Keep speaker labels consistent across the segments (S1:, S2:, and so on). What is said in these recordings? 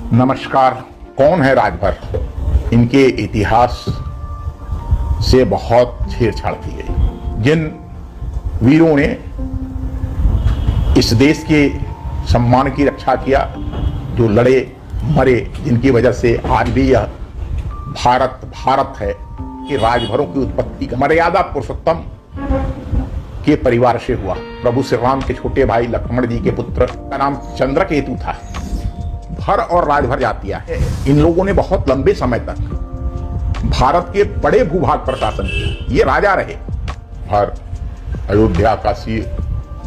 S1: नमस्कार। कौन है राजभर? इनके इतिहास से बहुत छेड़छाड़ की गई। जिन वीरों ने इस देश के सम्मान की रक्षा किया, जो लड़े मरे, जिनकी वजह से आज भी यह भारत है, कि राजभरों की उत्पत्ति का मर्यादा पुरुषोत्तम के परिवार से हुआ। प्रभु श्री राम के छोटे भाई लक्ष्मण जी के पुत्र का नाम चंद्रकेतु था। भर और राजभर जातियां है। इन लोगों ने बहुत लंबे समय तक भारत के बड़े भूभाग पर शासन किया। ये राजा रहे। भर, अयोध्या, काशी,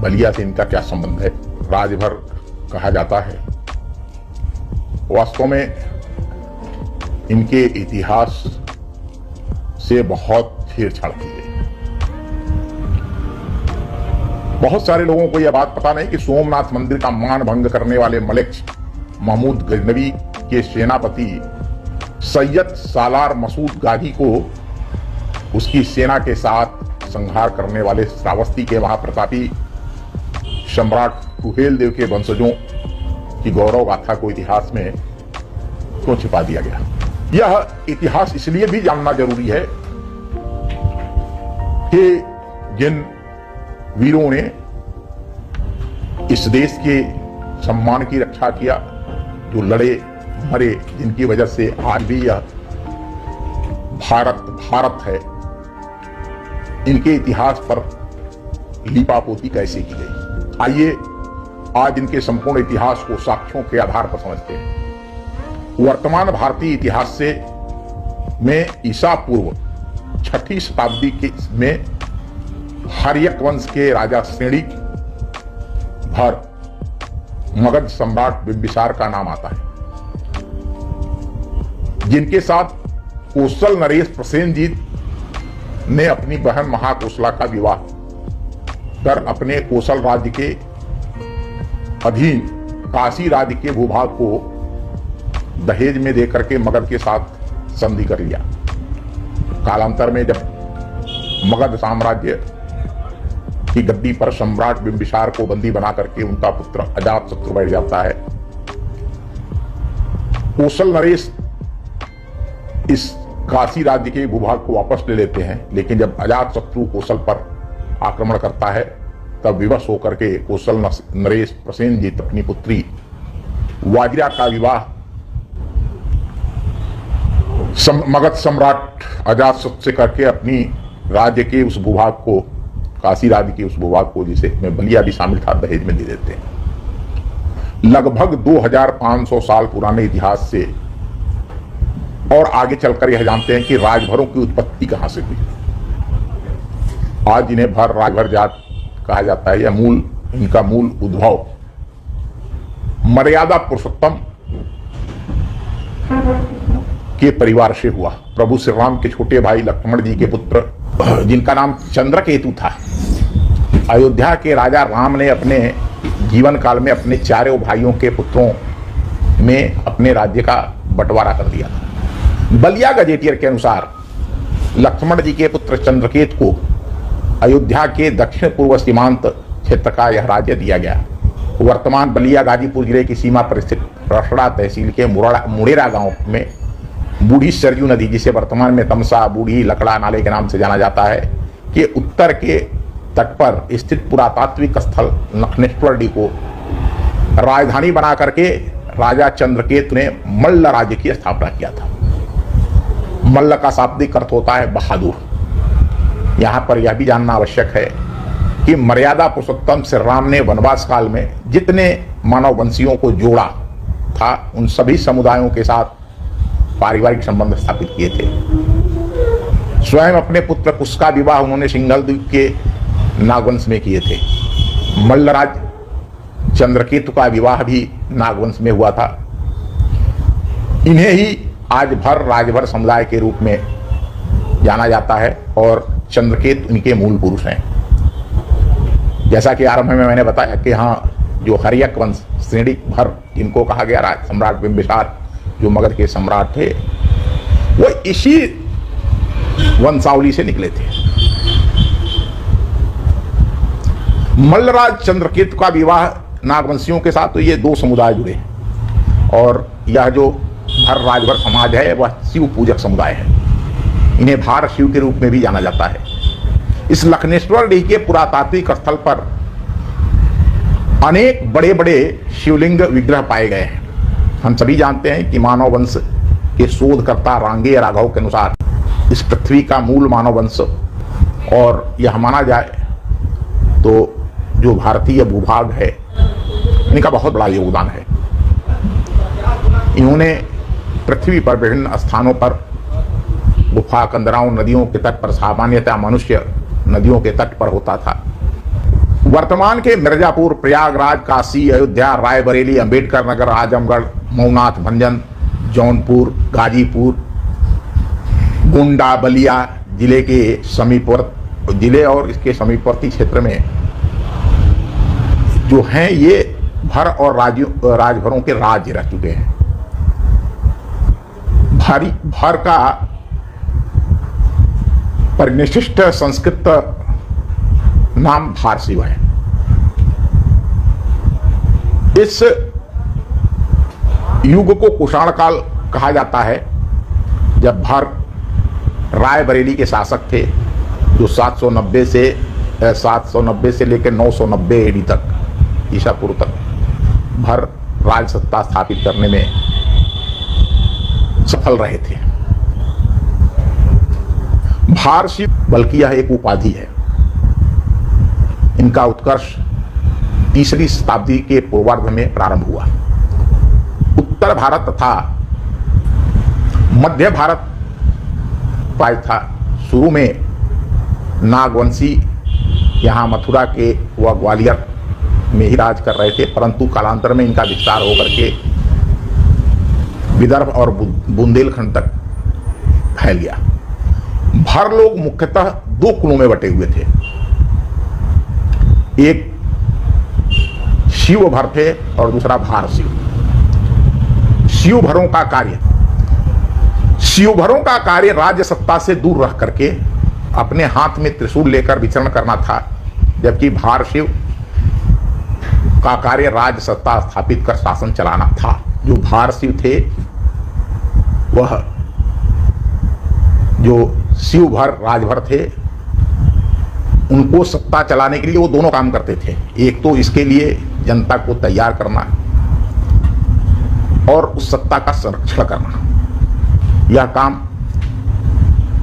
S1: बलिया से इनका क्या संबंध है? राजभर कहा जाता है। वास्तव में इनके इतिहास से बहुत छेड़छाड़ की गई। बहुत सारे लोगों को यह बात पता नहीं कि सोमनाथ मंदिर का मान भंग करने वाले मलिक महमूद गजनवी के सेनापति सैयद सालार मसूद गाजी को उसकी सेना के साथ संहार करने वाले श्रावस्ती के महाप्रतापी सम्राट सुहेल देव के वंशजों की गौरव गाथा को इतिहास में क्यों छिपा दिया गया? यह इतिहास इसलिए भी जानना जरूरी है कि जिन वीरों ने इस देश के सम्मान की रक्षा किया, जो लड़े मरे, जिनकी वजह से आज भी यह भारत है, इनके इतिहास पर लीपापोती कैसे की गई? आइए आज इनके संपूर्ण इतिहास को साक्ष्यों के आधार पर समझते हैं। वर्तमान भारतीय इतिहास से में ईसा पूर्व 6ठी शताब्दी के में हर्यक वंश के राजा श्रेणी भर मगध सम्राट बिंबिसार का नाम आता है, जिनके साथ कोसल नरेश प्रसेनजीत ने अपनी बहन महाकोसला का विवाह कर अपने कोसल राज्य के अधीन काशी राज्य के भूभाग को दहेज में देकर के मगध के साथ संधि कर लिया। कालांतर में जब मगध साम्राज्य की गद्दी पर सम्राट बिंबिसार को बंदी बना करके उनका पुत्र अजातशत्रु बैठ जाता है, कोसल नरेश इस काशी राज्य के भूभाग को वापस ले लेते हैं। लेकिन जब अजातशत्रु कोसल पर आक्रमण करता है, तब विवश होकर के कोसल नरेश प्रसेनजीत अपनी पुत्री वाजिरा का विवाह मगध सम्राट अजातशत्रु से करके अपनी राज्य के उस भूभाग को, काशी राज्य के उस भूभाग को, जिसे में बलिया भी शामिल था, दहेज में दे देते हैं। लगभग 2500 साल पुराने इतिहास से और आगे चलकर यह जानते हैं कि राजभरों की उत्पत्ति कहां से हुई। आज इन्हें भर, राजभर जात कहा जाता है। यह इनका मूल उद्भव मर्यादा पुरुषोत्तम के परिवार से हुआ। प्रभु श्री राम के छोटे भाई लक्ष्मण जी के पुत्र, जिनका नाम चंद्रकेतु था, अयोध्या के राजा राम ने अपने जीवन काल में अपने चारों भाइयों के पुत्रों में अपने राज्य का बंटवारा कर दिया था। बलिया गजेटियर के अनुसार लक्ष्मण जी के पुत्र चंद्रकेतु को अयोध्या के दक्षिण पूर्व सीमांत क्षेत्र का यह राज्य दिया गया। वर्तमान बलिया गाजीपुर जिले की सीमा पर स्थित रसड़ा तहसील के मुड़ेरा गांव में बूढ़ी सरयू नदी, जिसे वर्तमान में तमसा बूढ़ी लकड़ा नाले के नाम से जाना जाता है, के उत्तर के तट पर स्थित पुरातात्विक स्थल लखनेश्वर को राजधानी बना करके राजा चंद्रकेतु ने मल्ल राज्य की स्थापना किया था। मल्ल का शाब्दिक अर्थ होता है बहादुर। यहां पर यह भी जानना आवश्यक है कि मर्यादा पुरुषोत्तम श्री राम ने वनवास काल में जितने मानव वंशियों को जोड़ा था, उन सभी समुदायों के साथ पारिवारिक संबंध स्थापित किए थे। स्वयं अपने पुत्र कुश का विवाह उन्होंने सिंघल द्वीप के नागवंश में किए थे। मल्लराज चंद्रकेतु का विवाह भी नागवंश में हुआ था। इन्हें ही आज भर राजभर समुदाय के रूप में जाना जाता है और चंद्रकेतु इनके मूल पुरुष हैं। जैसा कि आरंभ में मैंने बताया कि हाँ, जो हर्यक वंश श्रेणी भर, जिनको कहा गया राज सम्राट बिंबिसार, जो मगध के सम्राट थे, वो इसी वंशावली से निकले थे। मल्लराज चंद्रकेतु का विवाह नागवंशियों के साथ, तो ये दो समुदाय जुड़े और यह जो भर राजभर समाज है वह शिव पूजक समुदाय है। इन्हें भार शिव के रूप में भी जाना जाता है। इस लखनेश्वर डीह के पुरातात्विक स्थल पर अनेक बड़े बड़े शिवलिंग विग्रह पाए गए हैं। हम सभी जानते हैं कि मानव वंश के शोधकर्ता रांगे राघव के अनुसार इस पृथ्वी का मूल मानव वंश, और यह माना जाए तो जो भारतीय भूभाग है इनका बहुत बड़ा योगदान है। इन्होंने पृथ्वी पर विभिन्न स्थानों पर गुफा कंदराओं नदियों के तट पर, सामान्यतः मनुष्य नदियों के तट पर होता था। वर्तमान के मिर्जापुर, प्रयागराज, काशी, अयोध्या, रायबरेली, अंबेडकर नगर, आजमगढ़, मऊनाथ, भंजन, जौनपुर, गाजीपुर, गोंडा, बलिया जिले के समीपवर्ती जिले और इसके समीपवर्ती क्षेत्र में जो हैं ये भर और राजभरों के राज्य रह चुके हैं। भर का परिनिष्ठित संस्कृत नाम भार शिव है। इस युग को कुषाण काल कहा जाता है, जब भर रायबरेली के शासक थे, जो 790 से लेकर 990 एडी तक, ईसा पूर्व तक भर राज सत्ता स्थापित करने में सफल रहे थे। भार शिव बल्कि यह एक उपाधि है। इनका उत्कर्ष 3री शताब्दी के पूर्वार्ध में प्रारंभ हुआ। उत्तर भारत तथा मध्य भारत पाय था। शुरू में नागवंशी यहाँ मथुरा के व ग्वालियर में ही राज कर रहे थे, परंतु कालांतर में इनका विस्तार होकर के विदर्भ और बुंदेलखंड तक फैल गया। भर लोग मुख्यतः 2 कुलों में बटे हुए थे। एक शिव भर थे और दूसरा भार शिव। शिवभरों का कार्य राज्य सत्ता से दूर रह करके अपने हाथ में त्रिशूल लेकर विचरण करना था, जबकि भार शिव का कार्य राज्य सत्ता स्थापित कर शासन चलाना था। जो भार शिव थे वह जो शिव भर राजभर थे, उनको सत्ता चलाने के लिए वो दोनों काम करते थे। एक तो इसके लिए जनता को तैयार करना और उस सत्ता का संरक्षण करना। यह काम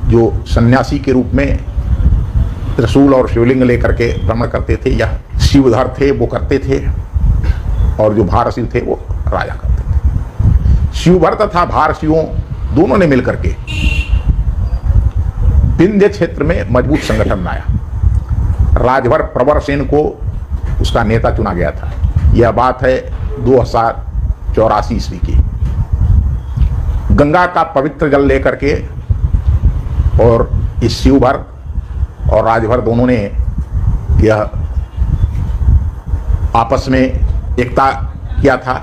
S1: जो सन्यासी के रूप में त्रिशूल और शिवलिंग लेकर के भ्रमण करते थे, यह शिवधर थे वो करते थे, और जो भार शिव थे वो राजा करते थे। शिवभर तथा भार शिवों दोनों ने मिलकर के विंध्य क्षेत्र में मजबूत संगठन बनाया। राजभर प्रवर सेन को उसका नेता चुना गया था। यह बात है 2084 ईस्वी की। गंगा का पवित्र जल लेकर के और इस शिवभर और राजभर दोनों ने यह आपस में एकता किया था।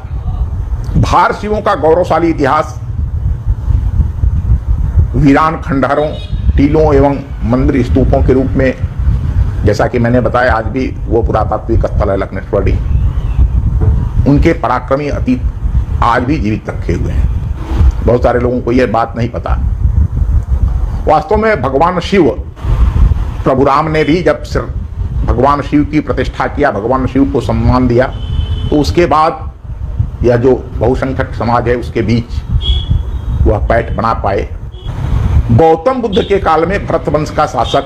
S1: भार शिवों का गौरवशाली इतिहास वीरान खंडहरों, टीलों एवं मंदिर स्तूपों के रूप में, जैसा कि मैंने बताया, आज भी वो पुरातात्विक स्थल है लखनेश्वर डीह। उनके पराक्रमी अतीत आज भी जीवित रखे हुए हैं। बहुत सारे लोगों को यह बात नहीं पता। वास्तव में भगवान शिव, प्रभु राम ने भी जब भगवान शिव की प्रतिष्ठा किया, भगवान शिव को सम्मान दिया, तो उसके बाद यह जो बहुसंख्यक समाज है उसके बीच वह पैठ बना पाए। गौतम बुद्ध के काल में भरत वंश का शासक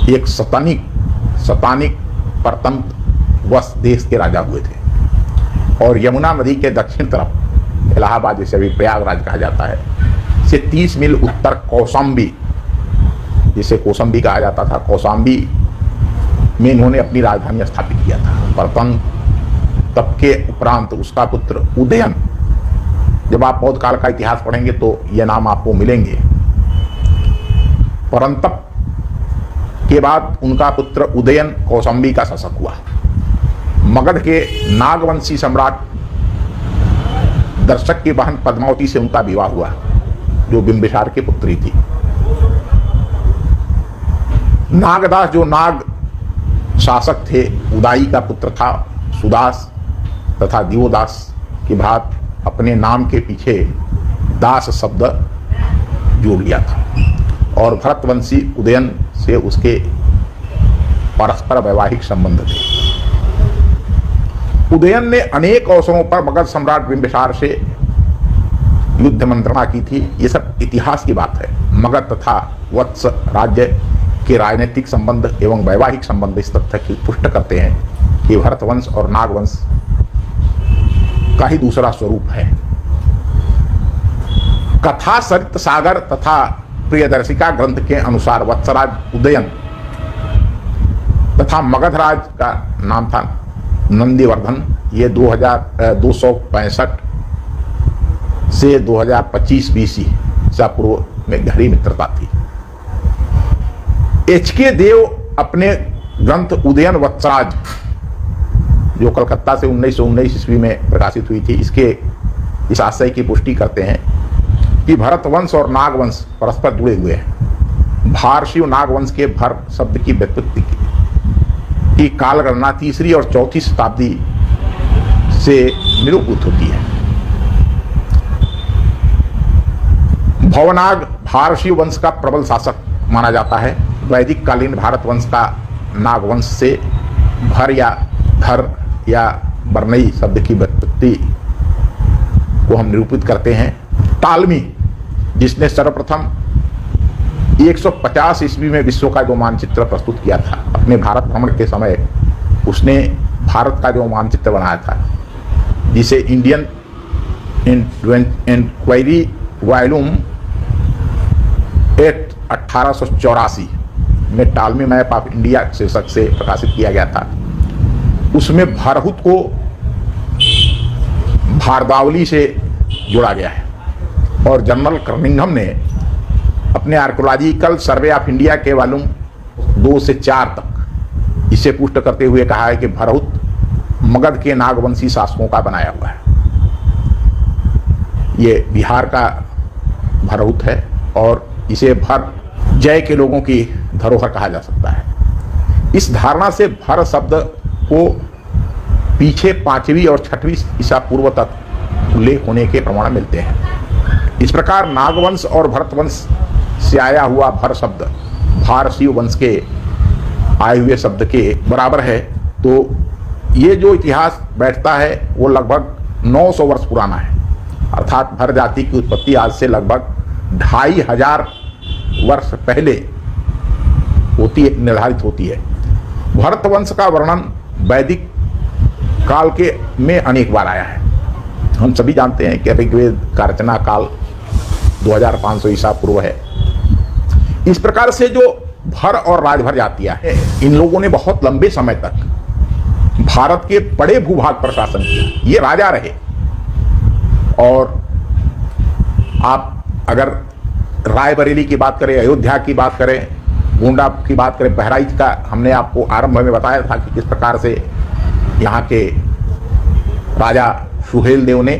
S1: एक सतानिक परतंत्र वश देश के राजा हुए थे, और यमुना नदी के दक्षिण तरफ, इलाहाबाद जिसे अभी प्रयागराज कहा जाता है, से 30 मील उत्तर कौशाम्बी, जिसे कौशाम्बी कहा जाता था, कौशाम्बी में इन्होंने अपनी राजधानी स्थापित किया था। परतंत्र तब के उपरांत उसका पुत्र उदयन, जब आप बौद्ध काल का इतिहास पढ़ेंगे तो यह नाम आपको मिलेंगे। परंतप के बाद उनका पुत्र उदयन कौशाम्बी का शासक हुआ। मगध के नागवंशी सम्राट दर्शक की बहन पद्मावती से उनका विवाह हुआ, जो बिंबिसार की पुत्री थी। नागदास जो नाग शासक थे, उदाई का पुत्र था। सुदास तथा दिवोदास की भांति अपने नाम के पीछे दास शब्द जोड़ लिया था और भरतवंशी उदयन से उसके परस्पर वैवाहिक संबंध थे। उदयन ने अनेक अवसरों पर मगध सम्राट बिंबिसार से युद्ध मंत्रणा की थी। ये सब इतिहास की बात है। मगध तथा वत्स राज्य के राजनीतिक संबंध एवं वैवाहिक संबंध इस तथ्य की पुष्ट करते हैं कि भरतवंश और नागवंश का ही दूसरा स्वरूप है। कथा सरित सागर तथा प्रियदर्शिका ग्रंथ के अनुसार वत्सराज उदयन तथा मगधराज का नाम था नंदीवर्धन। ये 2265 से 2025 बीसी ईसा पूर्व में गहरी मित्रता थी। एच.के. देव अपने ग्रंथ उदयन वत्सराज, जो कलकत्ता से 1919 ईस्वी में प्रकाशित हुई थी, इसके इस आशय की पुष्टि करते हैं कि भरतवंश और नागवंश परस्पर जुड़े हुए हैं। भारषि नागवंश के भर शब्द की व्युत्पत्ति की कालगणना 3री और 4थी शताब्दी से निरूपित होती है। भवनाग भारषि वंश का प्रबल शासक माना जाता है। वैदिक कालीन भारत वंश का नागवंश से भर या धर या बर्नई शब्द की व्युत्पत्ति को हम निरूपित करते हैं। टालमी, जिसने सर्वप्रथम 150 ईस्वी में विश्व का जो मानचित्र प्रस्तुत किया था, अपने भारत भ्रमण के समय उसने भारत का जो मानचित्र बनाया था, जिसे इंडियन इंक्वायरी वॉल्यूम 8 1884 में टालमी मैप ऑफ इंडिया शीर्षक से प्रकाशित किया गया था। उसमें भारहुत को भारदावली से जोड़ा गया है और जनरल कर्निंघम ने अपने आर्कोलॉजिकल सर्वे ऑफ इंडिया के वॉल्यूम 2 से 4 तक इसे पुष्ट करते हुए कहा है कि भरहुत मगध के नागवंशी शासकों का बनाया हुआ है। ये बिहार का भरहुत है और इसे भर जय के लोगों की धरोहर कहा जा सकता है। इस धारणा से भर शब्द को पीछे 5वीं और 6वीं ईसा पूर्व तक उल्लेख होने के प्रमाण मिलते हैं। इस प्रकार नागवंश और भरतवंश से आया हुआ भर शब्द भारषि वंश के आए हुए शब्द के बराबर है। तो ये जो इतिहास बैठता है वो लगभग 900 वर्ष पुराना है। अर्थात भर जाति की उत्पत्ति आज से लगभग 2500 वर्ष पहले निर्धारित होती है। भरतवंश का वर्णन वैदिक काल के में अनेक बार आया है। हम सभी जानते हैं कि ऋग्वेद का रचना काल 2500 ईसा पूर्व है। इस प्रकार से जो भर और राजभर जातियां हैं, इन लोगों ने बहुत लंबे समय तक भारत के बड़े भूभाग पर शासन किया। ये राजा रहे। और आप अगर रायबरेली की बात करें, अयोध्या की बात करें, गोंडा की बात करें, बहराइच का हमने आपको आरंभ में बताया था कि किस प्रकार से यहाँ के राजा सुहेल देव ने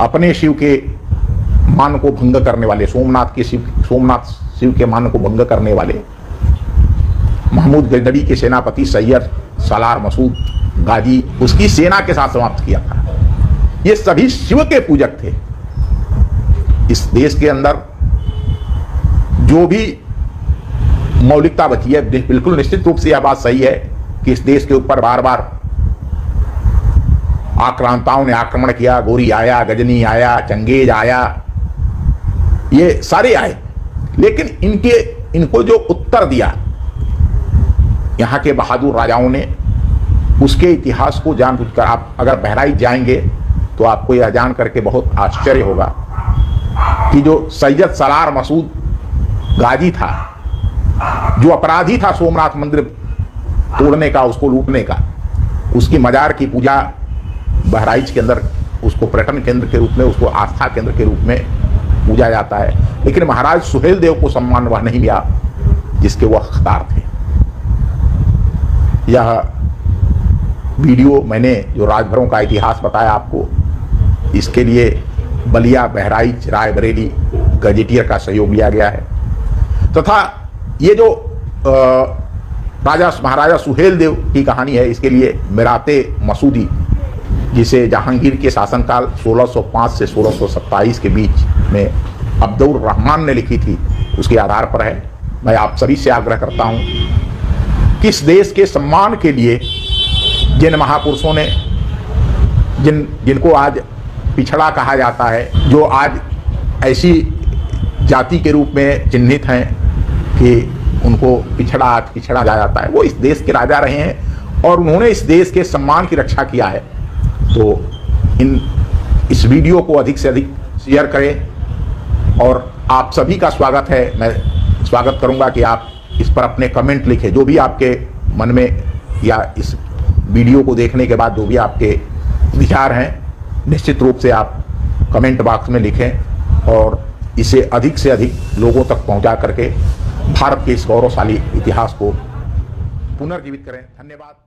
S1: अपने शिव के मान को भंग करने वाले, सोमनाथ शिव के मान को भंग करने वाले महमूद गजनवी के सेनापति सैयद सालार मसूद गाजी, उसकी सेना के साथ समाप्त किया था। ये सभी शिव के पूजक थे। इस देश के अंदर जो भी मौलिकता बची है, बिल्कुल निश्चित रूप से यह बात सही है कि इस देश के ऊपर बार बार आक्रांताओं ने आक्रमण किया। गोरी आया, गजनी आया, चंगेज आया, ये सारे आए, लेकिन इनको जो उत्तर दिया यहाँ के बहादुर राजाओं ने, उसके इतिहास को जानबूझकर आप अगर बहराइच जाएंगे तो आपको यह जान करके बहुत आश्चर्य होगा कि जो सैयद सलार मसूद गाजी था, जो अपराधी था सोमनाथ मंदिर तोड़ने का, उसको लूटने का, उसकी मजार की पूजा बहराइच के अंदर, उसको पर्यटन केंद्र के रूप में, उसको आस्था केंद्र के रूप में पूजा जाता है। लेकिन महाराज सुहेल देव को सम्मान वह नहीं मिला जिसके वह हकदार थे। यह वीडियो मैंने जो राजभरों का इतिहास बताया आपको, इसके लिए बलिया, बहराइच, रायबरेली गजेटियर का सहयोग लिया गया है। तथा ये जो महाराजा सुहेल देव की कहानी है, इसके लिए मिराते मसूदी जिसे जहांगीर के शासनकाल 1605 से 1627 के बीच में अब्दुल रहमान ने लिखी थी, उसके आधार पर है। मैं आप सभी से आग्रह करता हूं कि इस देश के सम्मान के लिए जिन महापुरुषों ने जिनको आज पिछड़ा कहा जाता है, जो आज ऐसी जाति के रूप में चिन्हित हैं कि उनको पिछड़ा जा जाता है, वो इस देश के राजा रहे हैं और उन्होंने इस देश के सम्मान की रक्षा किया है। तो इस वीडियो को अधिक से अधिक शेयर करें और आप सभी का स्वागत है। मैं स्वागत करूंगा कि आप इस पर अपने कमेंट लिखें, जो भी आपके मन में या इस वीडियो को देखने के बाद जो भी आपके विचार हैं, निश्चित रूप से आप कमेंट बॉक्स में लिखें और इसे अधिक से अधिक लोगों तक पहुंचा करके भारत के इस गौरवशाली इतिहास को पुनर्जीवित करें। धन्यवाद।